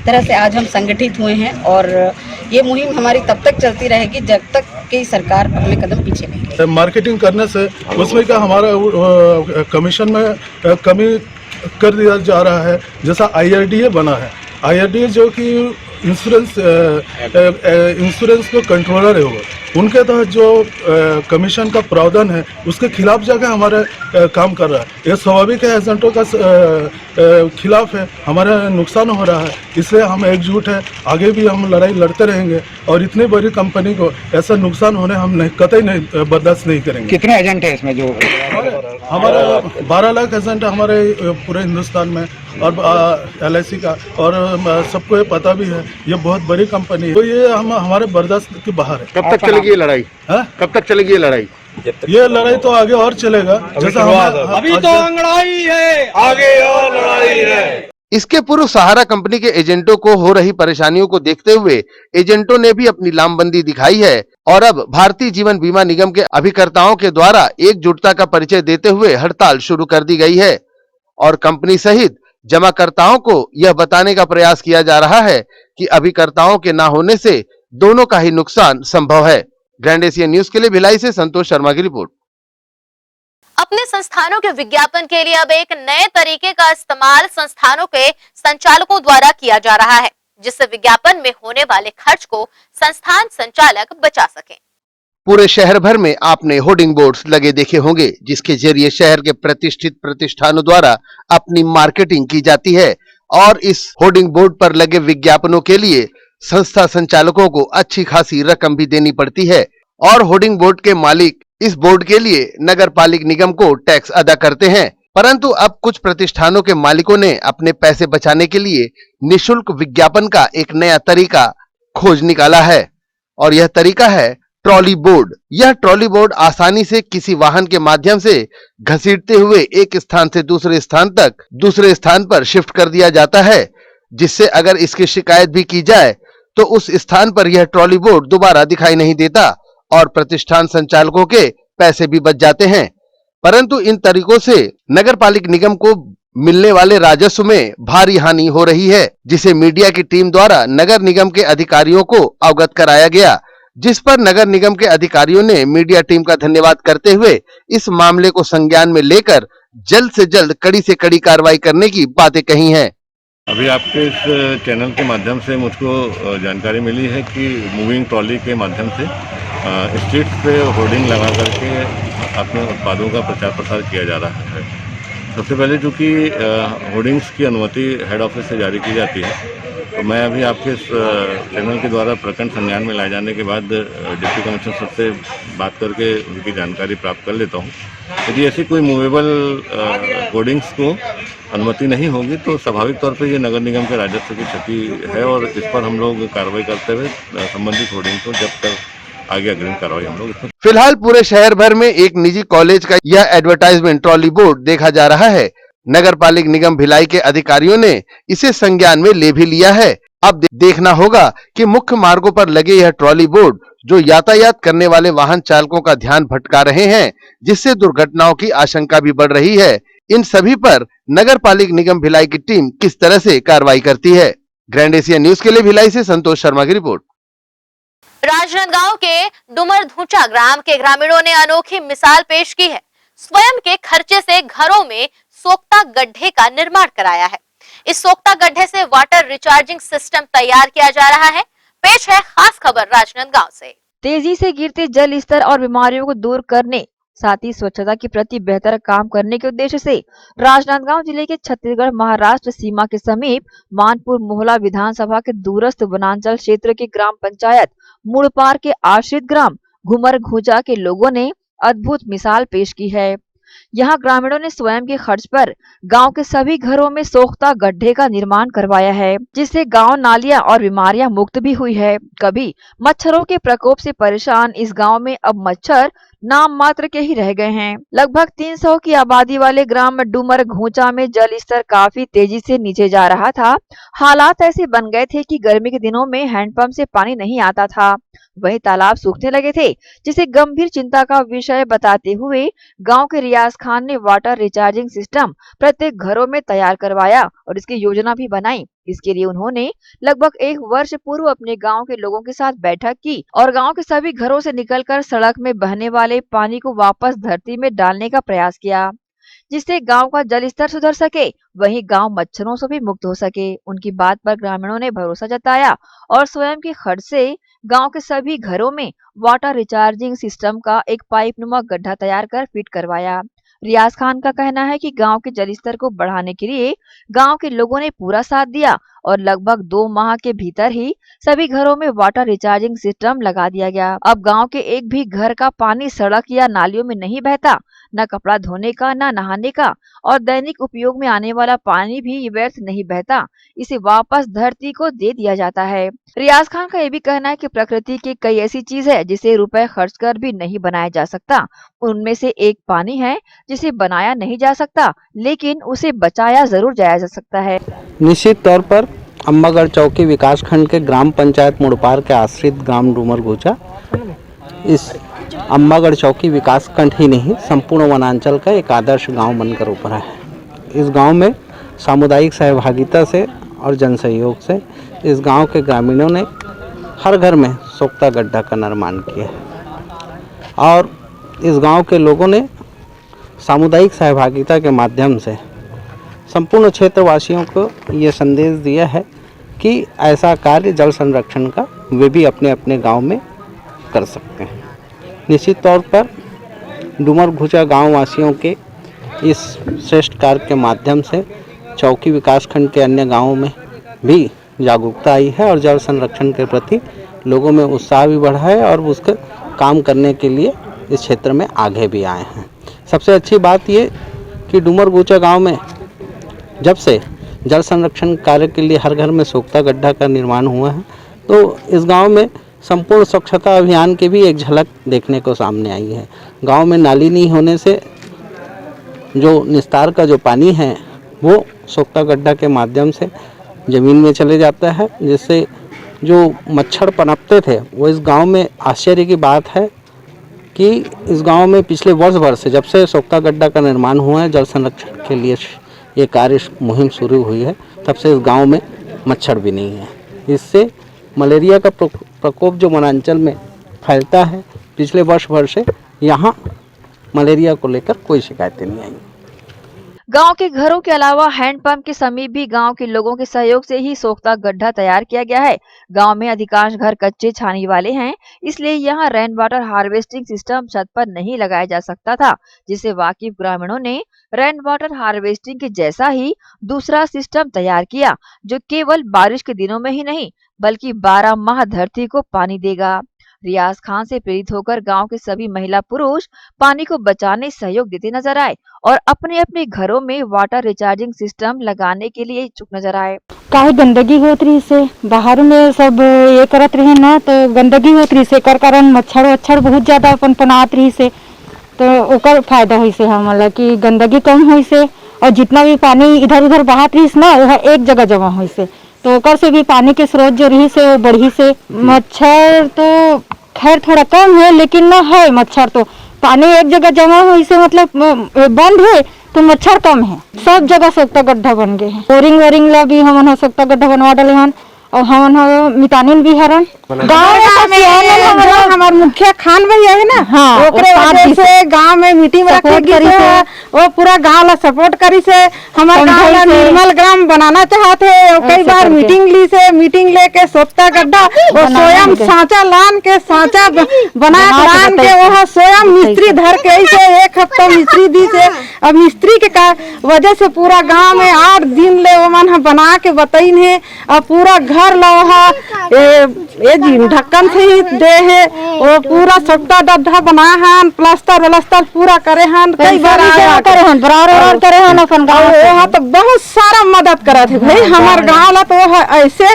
तरह से आज हम संगठित हुए हैं, और ये मुहिम हमारी तब तक चलती रहेगी जब तक कि सरकार अपने कदम पीछे नहीं लेगी। मार्केटिंग करने से उसमें क्या हमारा कमीशन में कमी कर दिया जा रहा है। जैसा IRDA बना है, IRDA जो कि इंश्योरेंस को कंट्रोलर है, वो उनके तहत जो कमीशन का प्रावधान है उसके खिलाफ जाकर हमारे काम कर रहा है। ये स्वाभाविक है, एजेंटों का खिलाफ है, हमारा नुकसान हो रहा है, इसलिए हम एकजुट है, आगे भी हम लड़ाई लड़ते रहेंगे, और इतनी बड़ी कंपनी को ऐसा नुकसान होने हम कतई नहीं बर्दाश्त नहीं करेंगे। कितने एजेंट है इसमें? जो हमारा 12 लाख एजेंट हमारे पूरे हिंदुस्तान में, और LIC का, और सबको ये पता भी है ये बहुत बड़ी कंपनी है, तो ये हमारे बर्दाश्त के बाहर है। कब तक चलेगी ये लड़ाई? कब तक चलेगी ये लड़ाई? ये लड़ाई तो आगे और चलेगा, जैसा अभी तो अंगड़ाई है, आगे और लड़ाई है। इसके पूर्व सहारा कंपनी के एजेंटों को हो रही परेशानियों को देखते हुए एजेंटों ने भी अपनी लामबंदी दिखाई है, और अब भारतीय जीवन बीमा निगम के अभिकर्ताओं के द्वारा एकजुटता का परिचय देते हुए हड़ताल शुरू कर दी गई है, और कंपनी सहित जमाकर्ताओं को यह बताने का प्रयास किया जा रहा है कि अभिकर्ताओं के ना होने से दोनों का ही नुकसान संभव है। ग्रैंड एशिया न्यूज के लिए भिलाई से संतोष शर्मा की रिपोर्ट। अपने संस्थानों के विज्ञापन के लिए अब एक नए तरीके का इस्तेमाल संस्थानों के संचालकों द्वारा किया जा रहा है, जिससे विज्ञापन में होने वाले खर्च को संस्थान संचालक बचा सकें। पूरे शहर भर में आपने होर्डिंग बोर्ड्स लगे देखे होंगे, जिसके जरिए शहर के प्रतिष्ठित प्रतिष्ठानों द्वारा अपनी मार्केटिंग की जाती है, और इस होर्डिंग बोर्ड पर लगे विज्ञापनों के लिए संस्था संचालकों को अच्छी खासी रकम भी देनी पड़ती है, और होर्डिंग बोर्ड के मालिक इस बोर्ड के लिए नगर पालिक निगम को टैक्स अदा करते हैं। परंतु अब कुछ प्रतिष्ठानों के मालिकों ने अपने पैसे बचाने के लिए निशुल्क विज्ञापन का एक नया तरीका खोज निकाला है, और यह तरीका है ट्रॉली बोर्ड। यह ट्रॉली बोर्ड आसानी से किसी वाहन के माध्यम से घसीटते हुए एक स्थान से दूसरे स्थान तक दूसरे स्थान पर शिफ्ट कर दिया जाता है, जिससे अगर इसकी शिकायत भी की जाए तो उस स्थान पर यह ट्रॉली बोर्ड दोबारा दिखाई नहीं देता, और प्रतिष्ठान संचालकों के पैसे भी बच जाते हैं। परंतु इन तरीकों से नगर पालिक निगम को मिलने वाले राजस्व में भारी हानि हो रही है, जिसे मीडिया की टीम द्वारा नगर निगम के अधिकारियों को अवगत कराया गया, जिस पर नगर निगम के अधिकारियों ने मीडिया टीम का धन्यवाद करते हुए इस मामले को संज्ञान में लेकर जल्द से जल्द कड़ी से कड़ी कार्रवाई करने की बातें कही हैं। अभी आपके इस चैनल के माध्यम से मुझको जानकारी मिली है कि मूविंग ट्रॉली के माध्यम से स्ट्रीट पे होर्डिंग लगा करके अपने उत्पादों का प्रचार प्रसार किया जा रहा है। सबसे पहले चूँकि होर्डिंग्स की अनुमति हेड ऑफिस से जारी की जाती है, तो मैं अभी आपके इस चैनल के द्वारा प्रखंड संज्ञान में लाए जाने के बाद डिप्टी कमिश्नर सर से बात करके उनकी जानकारी प्राप्त कर लेता हूँ। यदि ऐसी कोई मूवेबल होर्डिंग्स को अनुमति नहीं होगी तो स्वाभाविक तौर पर ये नगर निगम के राजस्व की क्षति है, और इस पर हम लोग कार्रवाई करते हुए संबंधित होर्डिंग को जब तक आगे अग्रिम कार्रवाई हम लोग। फिलहाल पूरे शहर भर में एक निजी कॉलेज का यह एडवर्टाइजमेंट ट्रॉली बोर्ड देखा जा रहा है। नगर पालिक निगम भिलाई के अधिकारियों ने इसे संज्ञान में ले भी लिया है। अब देखना होगा कि मुख्य मार्गों पर लगे यह ट्रॉली बोर्ड जो यातायात करने वाले वाहन चालकों का ध्यान भटका रहे हैं, जिससे दुर्घटनाओं की आशंका भी बढ़ रही है, इन सभी पर नगर पालिक निगम भिलाई की टीम किस तरह से कार्रवाई करती है। ग्रैंड एशिया न्यूज के लिए भिलाई से संतोष शर्मा की रिपोर्ट। राजनांदगांव के डुमर धूचा ग्राम के ग्रामीणों ने अनोखी मिसाल पेश की है। स्वयं के खर्चे से घरों में सोख्ता गड्ढे का निर्माण कराया है। इस सोख्ता गड्ढे से वाटर रिचार्जिंग सिस्टम तैयार किया जा रहा है। पेश है खास खबर राजनांदगांव से। तेजी से गिरते जल स्तर और बीमारियों को दूर करने साथ ही स्वच्छता के प्रति बेहतर काम करने के उद्देश्य से राजनांदगांव जिले के छत्तीसगढ़ महाराष्ट्र सीमा के समीप मानपुर मोहला विधानसभा के दूरस्थ वनांचल क्षेत्र के ग्राम पंचायत मुड़पार के आश्रित ग्राम घुमर घोजा के लोगों ने अद्भुत मिसाल पेश की है। यहाँ ग्रामीणों ने स्वयं के खर्च पर गांव के सभी घरों में सोख्ता गड्ढे का निर्माण करवाया है, जिससे गांव नालियां और बीमारियां मुक्त भी हुई है। कभी मच्छरों के प्रकोप से परेशान इस गांव में अब मच्छर नाम मात्र के ही रह गए हैं। लगभग 300 की आबादी वाले ग्राम डूमर घोचा में जल स्तर काफी तेजी से नीचे जा रहा था। हालात ऐसे बन गए थे कि गर्मी के दिनों में हैंडपंप से पानी नहीं आता था, वहीं तालाब सूखने लगे थे, जिसे गंभीर चिंता का विषय बताते हुए गांव के रियाज खान ने वाटर रिचार्जिंग सिस्टम प्रत्येक घरों में तैयार करवाया और इसकी योजना भी बनाई। इसके लिए उन्होंने लगभग 1 वर्ष पूर्व अपने गांव के लोगों के साथ बैठक की और गांव के सभी घरों से निकलकर सड़क में बहने वाले पानी को वापस धरती में डालने का प्रयास किया, जिससे गांव का जल स्तर सुधर सके, वहीं गांव मच्छरों से भी मुक्त हो सके। उनकी बात पर ग्रामीणों ने भरोसा जताया और स्वयं के खर्च से गांव के सभी घरों में वाटर रिचार्जिंग सिस्टम का एक पाइप नुमा गड्ढा तैयार कर फिट करवाया। रियाज खान का कहना है कि गांव के जल स्तर को बढ़ाने के लिए गांव के लोगों ने पूरा साथ दिया और लगभग 2 माह के भीतर ही सभी घरों में वाटर रिचार्जिंग सिस्टम लगा दिया गया। अब गांव के एक भी घर का पानी सड़क या नालियों में नहीं बहता, न कपड़ा धोने का, न नहाने का, और दैनिक उपयोग में आने वाला पानी भी व्यर्थ नहीं बहता, इसे वापस धरती को दे दिया जाता है। रियाज खान का ये भी कहना है कि प्रकृति की कई ऐसी चीज है जिसे रुपए खर्च कर भी नहीं बनाया जा सकता। उनमें से एक पानी है जिसे बनाया नहीं जा सकता, लेकिन उसे बचाया जरूर जाया जा सकता है। निश्चित तौर पर अम्बागढ़ चौकी विकासखंड के ग्राम पंचायत मुड़पार के आश्रित ग्राम डूमर घोचा इस अम्बागढ़ चौकी विकासखंड ही नहीं संपूर्ण वनांचल का एक आदर्श गांव बनकर उभरा है। इस गांव में सामुदायिक सहभागिता से और जन सहयोग से इस गांव के ग्रामीणों ने हर घर में सोख्ता गड्ढा का निर्माण किया है और इस गांव के लोगों ने सामुदायिक सहभागिता के माध्यम से संपूर्ण क्षेत्रवासियों को ये संदेश दिया है कि ऐसा कार्य जल संरक्षण का वे भी अपने अपने गांव में कर सकते हैं। निश्चित तौर पर डूमर घोचा गाँव वासियों के इस श्रेष्ठ कार्य के माध्यम से चौकी विकासखंड के अन्य गांवों में भी जागरूकता आई है और जल संरक्षण के प्रति लोगों में उत्साह भी बढ़ा है और उसके काम करने के लिए इस क्षेत्र में आगे भी आए हैं। सबसे अच्छी बात ये कि डूमर घोचा गांव में जब से जल संरक्षण कार्य के लिए हर घर में सोख्ता गड्ढा का निर्माण हुआ है, तो इस गांव में संपूर्ण स्वच्छता अभियान की भी एक झलक देखने को सामने आई है। गांव में नाली नहीं होने से जो निस्तार का जो पानी है वो सोख्ता गड्ढा के माध्यम से ज़मीन में चले जाता है, जिससे जो मच्छर पनपते थे वो इस गांव में आश्चर्य की बात है कि इस गांव में पिछले वर्ष भर से जब से सोख्ता गड्ढा का निर्माण हुआ है, जल संरक्षण के लिए ये कार्य मुहिम शुरू हुई है, तब से इस गांव में मच्छर भी नहीं है। इससे मलेरिया का प्रकोप जो वनांचल में फैलता है, पिछले वर्ष भर से यहाँ मलेरिया को लेकर कोई शिकायतें नहीं आई। गांव के घरों के अलावा हैंडपंप के समीप भी गांव के लोगों के सहयोग से ही सोख्ता गड्ढा तैयार किया गया है। गांव में अधिकांश घर कच्चे छानी वाले हैं, इसलिए यहां रेन वाटर हार्वेस्टिंग सिस्टम छत पर नहीं लगाया जा सकता था, जिसे वाकिफ ग्रामीणों ने रेन वाटर हार्वेस्टिंग के जैसा ही दूसरा सिस्टम तैयार किया, जो केवल बारिश के दिनों में ही नहीं बल्कि 12 माह धरती को पानी देगा। रियाज खान से प्रेरित होकर गांव के सभी महिला पुरुष पानी को बचाने सहयोग देते नजर आए और अपने अपने घरों में वाटर रिचार्जिंग सिस्टम लगाने के लिए इच्छुक नजर आए। काहे गंदगी होत रही से बाहर में सब ये करत रहे ना, तो गंदगी होत रही से कर कारण मच्छर बहुत ज्यादा पनपनात रही से, तो ओकर फायदा हुई से हमला कि गंदगी कम हुई से और जितना भी पानी इधर उधर बहात रही ना वह एक जगह जमा हुई से, तो ओकर से भी पानी के स्रोत जो रही से वो बढ़ी से। मच्छर तो खैर थोड़ा कम है, लेकिन ना है मच्छर, तो पानी एक जगह जमा हुई से मतलब बंद है तो मच्छर कम है। सब जगह सोख्ता गड्ढा बन गए हैं। बोरिंग ला भी हम सोख्ता गड्ढा बनवा डाले हन और हम मितानिन भी हरन गाँव में हमार मुखिया खान भैया है ना, हाँ, ओकरे वजह से गांव में मीटिंग रखी है, वो पूरा गांव ला सपोर्ट करी से हमारे गांव ला निर्मल ग्राम बनाना चाहते हैं। कई बार मीटिंग ली से, मीटिंग लेके सोता गड्ढा वो स्वयं सांचा लान के सांचा बना लान के वहाँ स्वयं मिस्त्री धर के ऐसे 1 हफ्ता मिस्त्री दी से। अब मिस्त्री के वजह से पूरा गांव में 8 दिन ले वो मन बना के बताइन है। अब पूरा घर ला वहाँ ढक्कन से ही दे है, वो पूरा सट्टा डड्ढा बना हन, प्लास्टर पूरा करे हन, कई बार करे हन, बराबर करे हन अपन गाँव। वहाँ तो बहुत सारा मदद करत है भाई हमार गाँव ला। तो ऐसे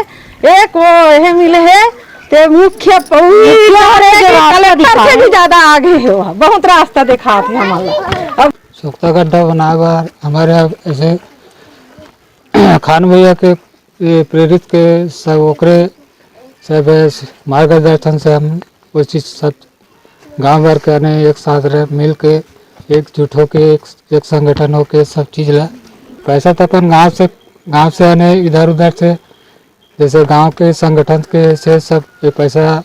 एक वो यह मिले है ते मुख्य कलेक्टर से भी ज्यादा आगे है, वहाँ बहुत रास्ता दिखा थे हमारा। अब सोख्ता गड्ढा बना बार हमारे यहाँ ऐसे खान भैया के प्रेरित के सब ओकरे सब मार्गदर्शन से हम वो चीज सब गांव भर के एक साथ रह मिल के एकजुट होके एक संगठन होके सब चीज ला पैसा तो अपन गांव से आने इधर उधर से जैसे गांव के संगठन के से सब ये पैसा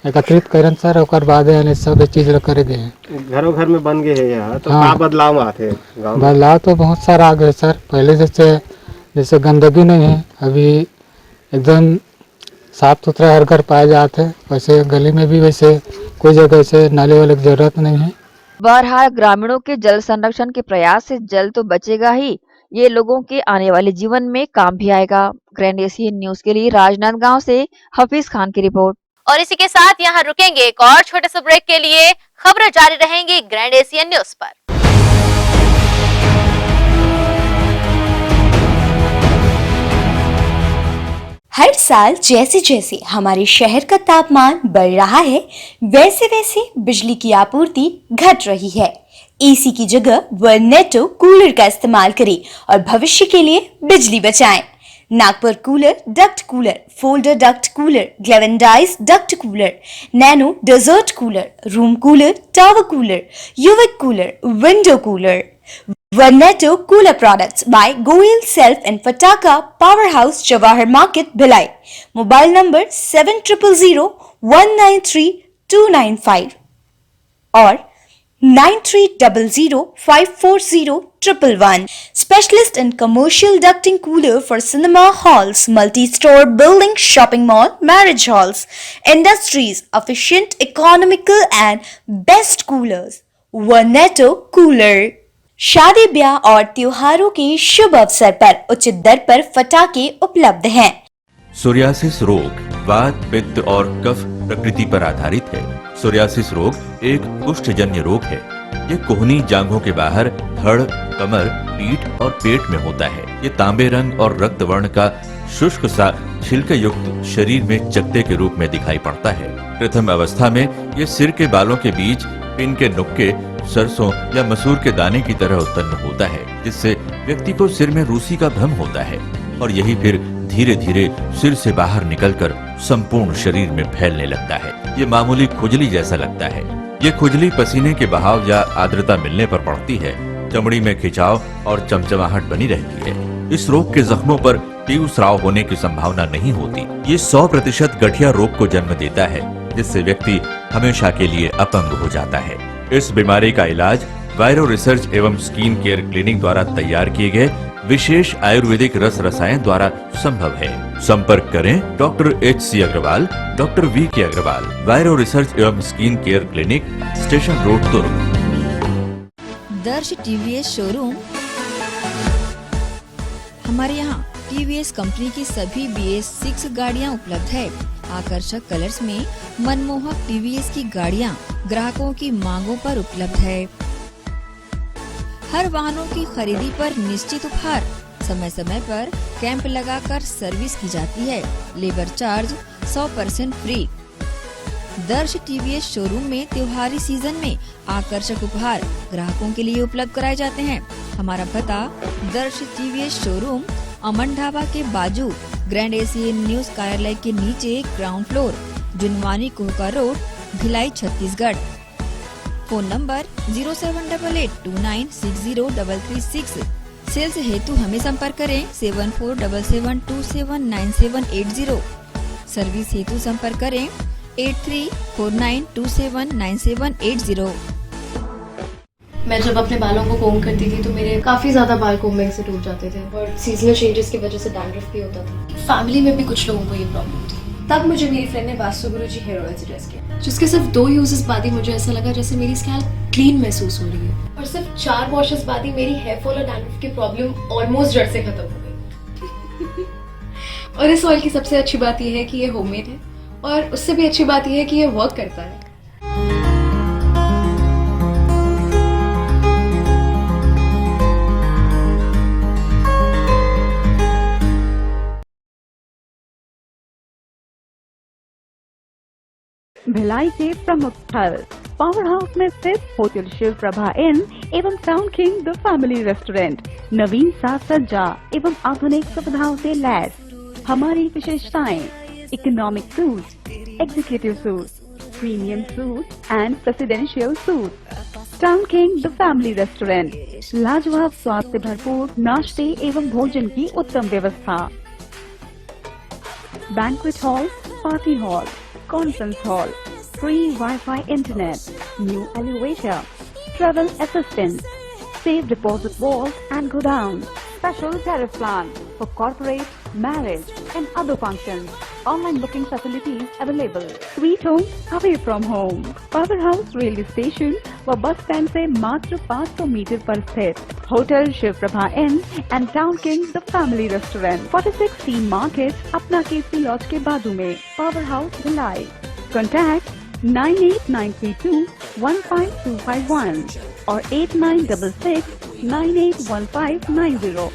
एकत्रित करन सर, और बाद सब चीज करे गए हैं। घरों घर में बन गए हैं यहाँ, तो क्या बदलाव आते गाँव में? बदलाव तो बहुत सारा आ गए सर। पहले जैसे गंदगी नहीं है, अभी एकदम साफ सुथरा हर घर पाए जाते हैं। वैसे गली में भी वैसे कोई जगह से नाले वाले की जरूरत नहीं है। बहरहाल ग्रामीणों के जल संरक्षण के प्रयास से जल तो बचेगा ही, ये लोगों के आने वाले जीवन में काम भी आएगा। ग्रैंड एशियन न्यूज के लिए राजनांदगांव से हफीज खान की रिपोर्ट। और इसी के साथ यहाँ रुकेंगे एक और छोटे से ब्रेक के लिए। खबरें जारी रहेंगी ग्रैंड एशियन न्यूज पर। हर साल जैसे जैसे हमारे शहर का तापमान बढ़ रहा है, वैसे वैसे बिजली की आपूर्ति घट रही है। एसी की जगह वर्नेटो कूलर का इस्तेमाल करें और भविष्य के लिए बिजली बचाएं। Nagpur cooler, duct cooler, folder duct cooler, galvanised duct cooler, nano desert cooler, room cooler, tower cooler, युविक कूलर, विंडो कूलर। वर्नेटो cooler products by Goyal self and Fataka power house Jawahar market Bhilai. Mobile number 7000193295 और 9300540111. Specialist in commercial ducting cooler for cinema halls, multi-store building, shopping mall, marriage halls, industries, efficient, economical and best coolers. Verneto Cooler. शादी ब्याह और त्योहारों के शुभ अवसर पर उचित दर पर फटाके उपलब्ध हैं। सोरियासिस रोग वात, पित्त और कफ प्रकृति पर आधारित है। सोरियासिस रोग एक कुष्ठजन्य रोग है। ये कोहनी जांघों के बाहर धड़, कमर, पीठ और पेट में होता है। ये तांबे रंग और रक्त वर्ण का शुष्क सा छिलके युक्त शरीर में चकत्ते के रूप में दिखाई पड़ता है। प्रथम अवस्था में ये सिर के बालों के बीच पिन के नुक्के, सरसों या मसूर के दाने की तरह उत्पन्न होता है, जिससे व्यक्ति को सिर में रूसी का भ्रम होता है और यही फिर धीरे धीरे सिर से बाहर निकलकर संपूर्ण शरीर में फैलने लगता है। ये मामूली खुजली जैसा लगता है। ये खुजली पसीने के बहाव या आर्द्रता मिलने पर पड़ती है। चमड़ी में खिंचाव और चमचमाहट बनी रहती है। इस रोग के जख्मों पर तीव्र स्राव होने की संभावना नहीं होती। ये 100% गठिया रोग को जन्म देता है, जिससे व्यक्ति हमेशा के लिए अपंग हो जाता है। इस बीमारी का इलाज वायरो रिसर्च एवं स्किन केयर क्लिनिक द्वारा तैयार किए गए विशेष आयुर्वेदिक रस रसायन द्वारा संभव है। संपर्क करें doctor HC Agrawal, doctor VK Agrawal, वायरो रिसर्च एवं skin care clinic, station road Durg. Darsh TVS showroom. हमारे यहाँ TVS कंपनी की सभी BS6 गाड़ियाँ उपलब्ध है। आकर्षक कलर्स में मनमोहक TVS की गाड़ियाँ ग्राहकों की मांगों पर उपलब्ध है। हर वाहनों की खरीदी पर निश्चित उपहार। समय समय पर कैंप लगाकर सर्विस की जाती है। Labour charge 100% free. दर्श TVS शोरूम में त्योहारी सीजन में आकर्षक उपहार ग्राहकों के लिए उपलब्ध कराए जाते हैं। हमारा पता दर्श TVS शोरूम अमन ढाबा के बाजू, ग्रैंड एशियन न्यूज कार्यालय के नीचे, ground floor, Junwani Kohka road, Bhilai, Chhattisgarh. Phone number 0788296036, sales हेतु हमें संपर्क करें 7477279780। सर्विस हेतु संपर्क करें 8349279780। मैं जब अपने बालों को कोम करती थी तो मेरे काफी ज्यादा बाल कोम्बिंग से टूट जाते थे और सीजनल चेंजेस की वजह से डैंड्रफ भी होता था। फैमिली में भी कुछ लोगों को ये प्रॉब्लम थी। तब मुझे मेरी फ्रेंड ने वास्तु गुरुजी हेयर ऑयल सजेस्ट किया, जिसके सिर्फ 2 यूजेस बाद ही मुझे ऐसा लगा जैसे मेरी स्कैल्प क्लीन महसूस हो रही है और सिर्फ 4 वॉशेस बाद ही मेरी हेयर फॉल और डैंड्रफ की प्रॉब्लम ऑलमोस्ट जड़ से खत्म हो गई। और इस ऑयल की सबसे अच्छी बात यह है कि ये होममेड है और उससे भी अच्छी बात यह है कि ये वर्क करता है। भिलाई के प्रमुख स्थल पावर हाउस में स्थित होटल शिव प्रभा इन एवं town king the family restaurant नवीन साज सज्जा एवं आधुनिक सुविधाओं से लैस। हमारी विशेषताएं economic suite, executive suite, premium suite and presidential suite. Town king the family restaurant लाजवाब स्वाद से भरपूर नाश्ते एवं भोजन की उत्तम व्यवस्था। Banquet hall, party hall, conference hall, free Wi-Fi internet, new elevator, travel assistance, safe deposit vault and godown, special tariff plan for corporate, marriage and other functions. Online booking facilities available. Sweet home away from home. Powerhouse railway station व बस स्टैंड से मात्र 500 मीटर पर स्थित hotel Shiv Prabha inn and town king the family restaurant 46 T market Apna KC laws के बाजू में। Power house Bhilai. कॉन्टैक्ट 9892215251 और 8966981590।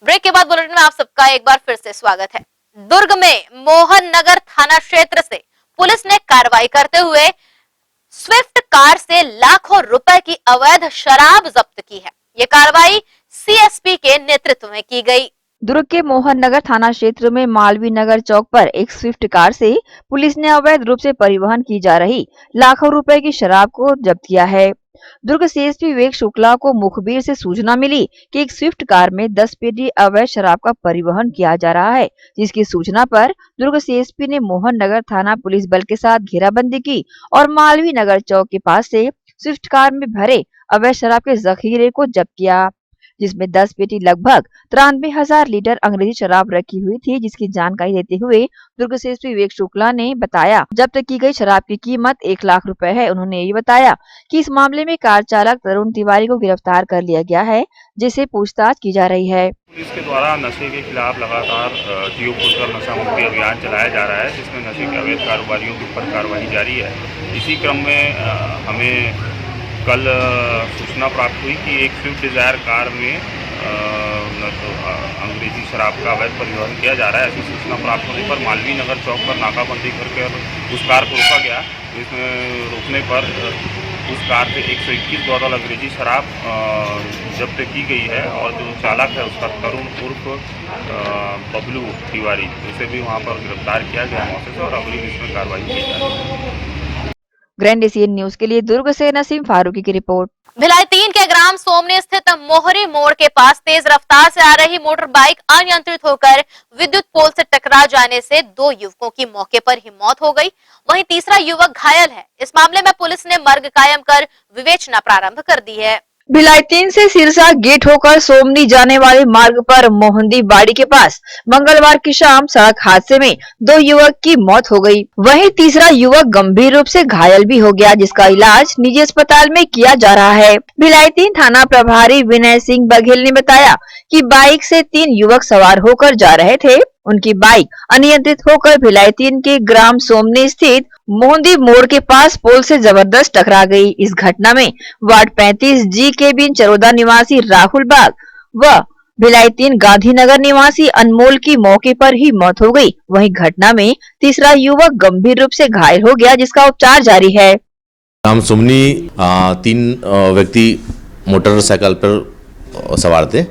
ब्रेक के बाद बुलेटिन में आप सबका एक बार फिर से स्वागत है। दुर्ग में मोहन नगर थाना क्षेत्र से पुलिस ने कार्रवाई करते हुए स्विफ्ट कार से लाखों रुपए की अवैध शराब जब्त की है। ये कार्रवाई सीएसपी के नेतृत्व में की गई। दुर्ग के मोहन नगर थाना क्षेत्र में मालवीय नगर चौक पर एक स्विफ्ट कार से पुलिस ने अवैध रूप से परिवहन की जा रही लाखों रुपए की शराब को जब्त किया है। दुर्ग सीएसपी विवेक शुक्ला को मुखबिर से सूचना मिली कि एक स्विफ्ट कार में 10 पेटी अवैध शराब का परिवहन किया जा रहा है, जिसकी सूचना पर दुर्ग सीएसपी ने मोहन नगर थाना पुलिस बल के साथ घेराबंदी की और मालवीय नगर चौक के पास से स्विफ्ट कार में भरे अवैध शराब के जखीरे को जब्त किया, जिसमें 10 पेटी लगभग 93,000 लीटर अंग्रेजी शराब रखी हुई थी, जिसकी जानकारी देते हुए दुर्ग सीएसपी विवेक शुक्ला ने बताया जब्त की गई शराब की कीमत 1 लाख रुपए है। उन्होंने ये बताया कि इस मामले में कार चालक तरुण तिवारी को गिरफ्तार कर लिया गया है, जिससे पूछताछ की जा रही है। पुलिस के द्वारा नशे के खिलाफ लगातार टीओ खोलकर नशा मुक्ति अभियान चलाया जा रहा है, जिसमें नशे के अवैध कारोबारियों के ऊपर कार्रवाई जारी है। इसी क्रम में हमें कल सूचना प्राप्त हुई कि एक स्विफ्ट डिज़ायर कार में अंग्रेजी शराब का अवैध परिवहन किया जा रहा है। ऐसी सूचना प्राप्त होने पर मालवीय नगर चौक पर नाकाबंदी करके उस कार को रोका गया। इसमें रोकने पर उस कार से 121 बोतल अंग्रेजी शराब जब्त की गई है और जो चालक है उसका तरुण उर्फ बबलू तिवारी, उसे भी वहाँ पर गिरफ्तार किया गया मौके से और अगली इसमें कार्रवाई की जा रही है। ग्रैंड एशियन न्यूज के लिए दुर्ग से नसीम फारूकी की रिपोर्ट। भिलाई 3 के ग्राम सोमनी स्थित मोहरी मोड़ के पास तेज रफ्तार से आ रही मोटर बाइक अनियंत्रित होकर विद्युत पोल से टकरा जाने से 2 युवकों की मौके पर ही मौत हो गई, वहीं तीसरा युवक घायल है। इस मामले में पुलिस ने मर्ग कायम कर विवेचना प्रारंभ कर दी है। भिलाई 3 से सिरसा गेट होकर सोमनी जाने वाले मार्ग पर मोहंदी बाड़ी के पास मंगलवार की शाम सड़क हादसे में 2 युवक की मौत हो गई, वहीं तीसरा युवक गंभीर रूप से घायल भी हो गया, जिसका इलाज निजी अस्पताल में किया जा रहा है। भिलाई 3 थाना प्रभारी विनय सिंह बघेल ने बताया कि बाइक से 3 युवक सवार होकर जा रहे थे। उनकी बाइक अनियंत्रित होकर भिलाई 3 के ग्राम सोमनी स्थित मोहंदी मोड़ के पास पोल से जबरदस्त टकरा गई। इस घटना में वार्ड 35 जी के बिन चरोदा निवासी राहुल बाग व भिलाई 3 गांधीनगर निवासी अनमोल की मौके पर ही मौत हो गई। वहीं घटना में तीसरा युवक गंभीर रूप से घायल हो गया, जिसका उपचार जारी है। ग्राम सोमनी 3 व्यक्ति मोटरसाइकिल पर सवार थे,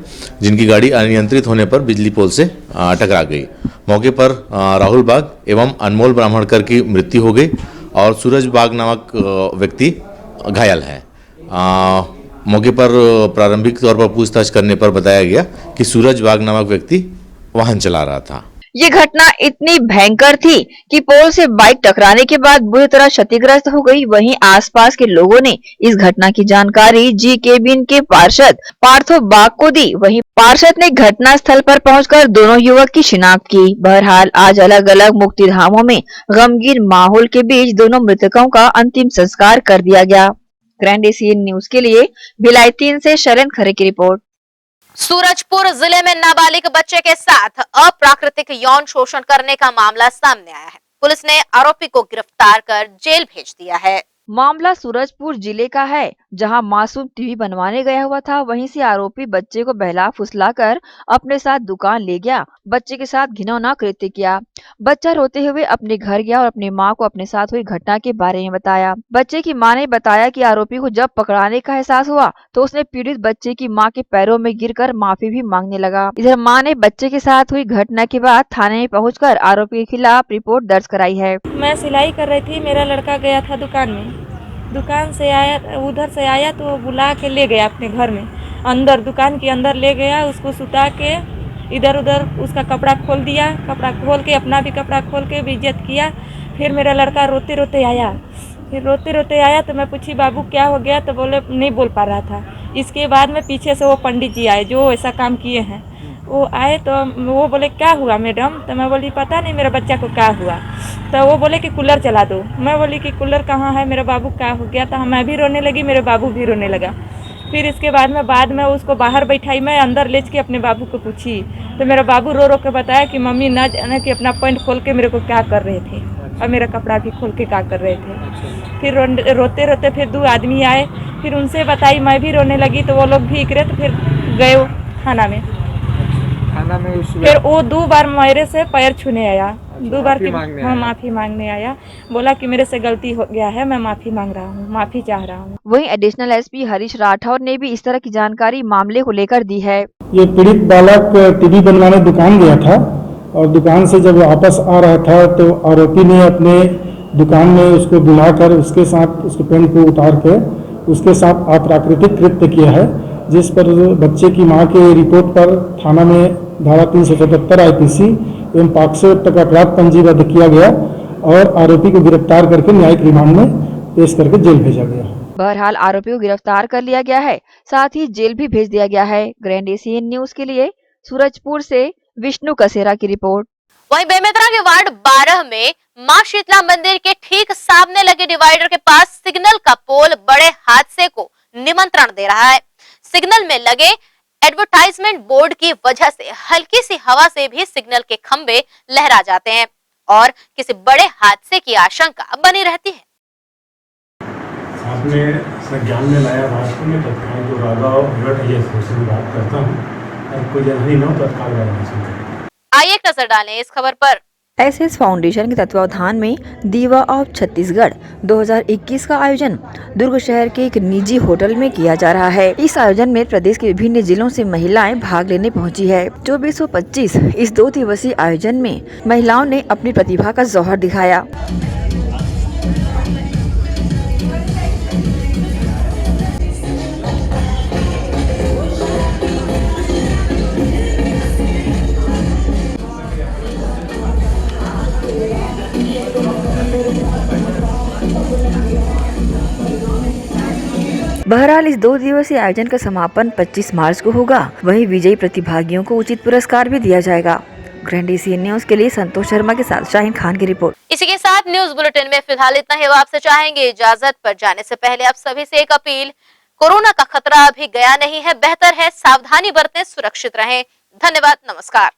जिनकी गाड़ी अनियंत्रित होने पर बिजली पोल से टकरा गई। मौके पर राहुल बाग एवं अनमोल ब्राह्मणकर की मृत्यु हो गई और सूरज बाग नामक व्यक्ति घायल है। मौके पर प्रारंभिक तौर पर पूछताछ करने पर बताया गया कि सूरज बाग नामक व्यक्ति वाहन चला रहा था। ये घटना इतनी भयंकर थी कि पोल से बाइक टकराने के बाद बुरी तरह क्षतिग्रस्त हो गई। वहीं आसपास के लोगों ने इस घटना की जानकारी जी केबिन के पार्षद पार्थो बाग को दी। वहीं पार्षद ने घटना स्थल पर पहुंचकर दोनों युवक की शिनाख्त की। बहरहाल आज अलग अलग मुक्तिधामों में गमगीन माहौल के बीच दोनों मृतकों का अंतिम संस्कार कर दिया गया। ग्रैंड एशियन न्यूज के लिए भिलाई 3 से शरण खरे की रिपोर्ट। सूरजपुर जिले में नाबालिग बच्चे के साथ अप्राकृतिक यौन शोषण करने का मामला सामने आया है। पुलिस ने आरोपी को गिरफ्तार कर जेल भेज दिया है। मामला सूरजपुर जिले का है, जहां मासूम टीवी बनवाने गया हुआ था। वहीं से आरोपी बच्चे को बहला फुसलाकर अपने साथ दुकान ले गया। बच्चे के साथ घिनौना कृत्य किया। बच्चा रोते हुए अपने घर गया और अपनी मां को अपने साथ हुई घटना के बारे में बताया। बच्चे की मां ने बताया कि आरोपी को जब पकड़ाने का एहसास हुआ तो उसने पीड़ित बच्चे की मां के पैरों में गिरकर माफी भी मांगने लगा। इधर मां ने बच्चे के साथ हुई घटना के बाद थाने में पहुंचकर आरोपी के खिलाफ रिपोर्ट दर्ज कराई है। मैं सिलाई कर रही थी, मेरा लड़का गया था दुकान में। दुकान से आया, उधर से आया तो वो बुला के ले गया अपने घर में, अंदर दुकान के अंदर ले गया। उसको सुता के इधर उधर उसका कपड़ा खोल दिया, कपड़ा खोल के अपना भी कपड़ा खोल के बेइज्जत किया। फिर मेरा लड़का रोते रोते आया तो मैं पूछी बाबू क्या हो गया, तो बोले नहीं बोल पा रहा था। इसके बाद में पीछे से वो पंडित जी आए जो ऐसा काम किए हैं। वो आए तो वो बोले क्या हुआ मैडम, तो मैं बोली पता नहीं मेरा बच्चा को क्या हुआ। तो वो बोले कि कूलर चला दो। मैं बोली कि कूलर कहाँ है, मेरा बाबू क्या हो गया। तो मैं भी रोने लगी, मेरे बाबू भी रोने लगा। फिर इसके बाद में उसको बाहर बैठाई, मैं अंदर ले के अपने बाबू को पूछी तो मेरा बाबू रो रो के बताया कि मम्मी ना जाने कि अपना पैंट खोल के मेरे को क्या कर रहे थे और मेरा कपड़ा भी खोल के क्या कर रहे थे। फिर रोते रोते फिर 2 आदमी आए, फिर उनसे बताई, मैं भी रोने लगी तो वो लोग भी इकरे। तो फिर गए थाना में फिर वो 2 बार मेरे से पैर छूने आया, 2 बार माफी मांगने आया। बोला कि मेरे से गलती हो गया है, मैं माफी मांग रहा हूँ, माफी चाह रहा हूँ। वहीं एडिशनल एसपी हरीश राठौर ने भी इस तरह की जानकारी मामले को लेकर दी है। ये पीड़ित बालक टीवी बनवाने दुकान गया था और दुकान से जब वापस आ रहा था तो आरोपी ने अपने दुकान में उसको बुलाकर उसके साथ उसके पेंट को उतार के उसके साथ अप्राकृतिक कृत्य किया है, जिस पर बच्चे की मां के रिपोर्ट पर थाना में धारा 377 आईपीसी एवं पॉक्सो तक अपराध पंजीबद्ध किया गया और आरोपी को गिरफ्तार करके न्यायिक रिमांड में पेश करके जेल भेजा गया। बहरहाल आरोपी को गिरफ्तार कर लिया गया है, साथ ही जेल भी भेज दिया गया है। ग्रैंड एशियन न्यूज के लिए सूरजपुर से विष्णु कसेरा की रिपोर्ट। वहीं बेमेतरा के वार्ड 12 में मां शीतला मंदिर के ठीक सामने लगे डिवाइडर के पास सिग्नल का पोल बड़े हादसे को निमंत्रण दे रहा है। सिग्नल में लगे एडवर्टाइजमेंट बोर्ड की वजह से हल्की सी हवा से भी सिग्नल के खंभे लहरा जाते हैं और किसी बड़े हादसे की आशंका बनी रहती है। आपने संज्ञान में लाया राष्ट्र में तत्काल जो राघव से बात करता हूँ और कोई जल्दी न तत्काल आइए एक नजर डालें इस खबर पर। एसएस फाउंडेशन के तत्वावधान में दीवा ऑफ छत्तीसगढ़ 2021 का आयोजन दुर्ग शहर के एक निजी होटल में किया जा रहा है। इस आयोजन में प्रदेश के विभिन्न जिलों से महिलाएं भाग लेने पहुंची है। 2425 इस 2 दिवसीय आयोजन में महिलाओं ने अपनी प्रतिभा का जौहर दिखाया। बहरहाल इस 2 दिवसीय आयोजन का समापन 25 मार्च को होगा। वहीं विजयी प्रतिभागियों को उचित पुरस्कार भी दिया जाएगा। ग्रैंड एशियन न्यूज के लिए संतोष शर्मा के साथ शाहीन खान की रिपोर्ट। इसी के साथ न्यूज बुलेटिन में फिलहाल इतना ही। आपसे चाहेंगे इजाजत, पर जाने से पहले आप सभी से एक अपील, कोरोना का खतरा अभी गया नहीं है, बेहतर है सावधानी बरतें, सुरक्षित रहें। धन्यवाद, नमस्कार।